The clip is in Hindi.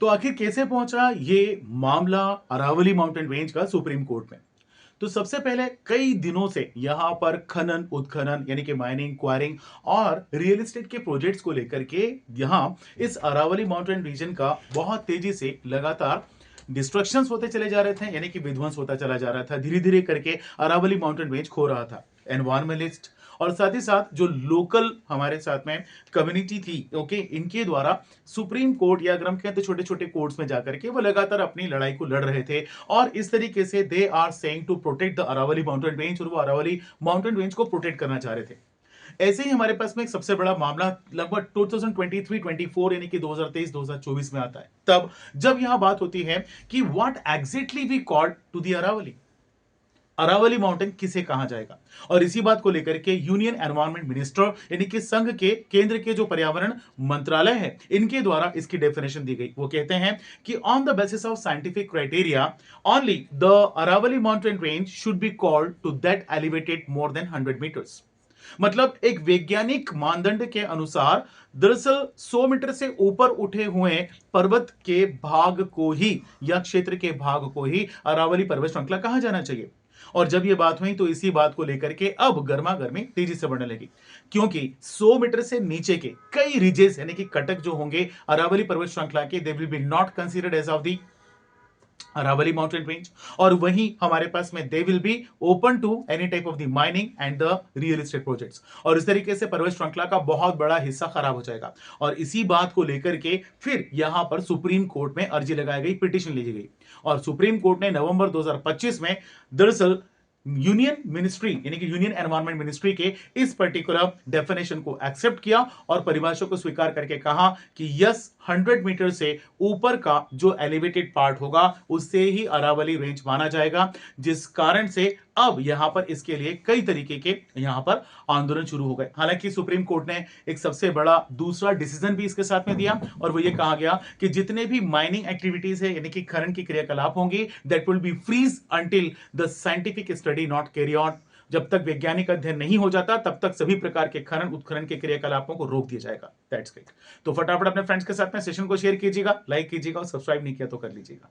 तो आखिर कैसे पहुंचा ये मामला अरावली माउंटेन रेंज का सुप्रीम कोर्ट में? तो सबसे पहले कई दिनों से यहां पर खनन उत्खनन यानी कि माइनिंग क्वायरिंग और रियल एस्टेट के प्रोजेक्ट्स को लेकर के यहां इस अरावली माउंटेन रीजन का बहुत तेजी से लगातार डिस्ट्रक्शंस होते चले जा रहे थे, यानी कि विध्वंस होता चला जा रहा था। धीरे धीरे करके अरावली माउंटेन रेंज खो रहा था। एनवायरमेंटलिस्ट और साथ ही साथ जो लोकल हमारे साथ में कम्युनिटी थी, ओके, इनके द्वारा सुप्रीम कोर्ट या अगर हम कहें तो छोटे छोटे कोर्ट्स में जाकर के वो लगातार अपनी लड़ाई को लड़ रहे थे। और इस तरीके से they are saying to protect the Aravalli mountain range, और वो अरावली माउंटेन रेंज को प्रोटेक्ट करना चाह रहे थे। ऐसे ही हमारे पास में एक सबसे बड़ा मामला लगभग 2023-24 यानी कि 2023-2024 में आता है, तब जब यहां बात होती है कि what exactly we called to the Aravalli, Aravalli mountain किसे कहा जाएगा। और इसी बात को लेकर के यूनियन एनवायरमेंट मिनिस्टर यानी कि संघ के केंद्र के जो पर्यावरण मंत्रालय है, इनके द्वारा इसकी डेफिनेशन दी गई। वो कहते हैं कि on the basis of scientific criteria only the Aravalli mountain range should be called to that elevated more than 100 metres. मतलब एक वैज्ञानिक मानदंड के अनुसार दरअसल 100 मीटर से ऊपर उठे हुए पर्वत के भाग को ही या क्षेत्र के भाग को ही अरावली पर्वत श्रृंखला कहा जाना चाहिए। और जब ये बात हुई तो इसी बात को लेकर के अब गर्मा गर्मी तेजी से बढ़ने लगी, क्योंकि 100 मीटर से नीचे के कई रीजेस यानी कि कटक जो होंगे अरावली पर्वत श्रृंखला के, they will be not considered as of the Aravalli mountain range. और वहीं हमारे पास में they will be open to any type of the mining and the real estate projects. और इस तरीके से पर्वत श्रृंखला का बहुत बड़ा हिस्सा खराब हो जाएगा। और इसी बात को लेकर के फिर यहां पर सुप्रीम कोर्ट में अर्जी लगाई गई, पिटीशन ली गई। और सुप्रीम कोर्ट ने नवंबर 2025 में दरअसल यूनियन मिनिस्ट्री यानी कि यूनियन एनवायरमेंट मिनिस्ट्री के इस पर्टिकुलर डेफिनेशन को एक्सेप्ट किया और परिभाषा को स्वीकार करके कहा कि यस, 100 मीटर से ऊपर का जो एलिवेटेड पार्ट होगा उससे ही अरावली रेंज माना जाएगा। जिस कारण से अब यहां पर इसके लिए कई तरीके के यहां पर आंदोलन शुरू हो गए। हालांकि सुप्रीम कोर्ट ने एक सबसे बड़ा दूसरा डिसीजन भी इसके साथ में दिया, और वो ये कहा गया कि जितने भी माइनिंग एक्टिविटीज है यानी कि खनन की क्रियाकलाप होंगी, that will be freeze until the scientific study not carry on. जब तक वैज्ञानिक अध्ययन नहीं हो जाता तब तक सभी प्रकार के खनन उत्खनन के क्रियाकलापों को रोक दिया जाएगा। That's it. तो फटाफट अपने फ्रेंड्स के साथ में सेशन को शेयर कीजिएगा, लाइक कीजिएगा और सब्सक्राइब नहीं किया तो कर लीजिएगा।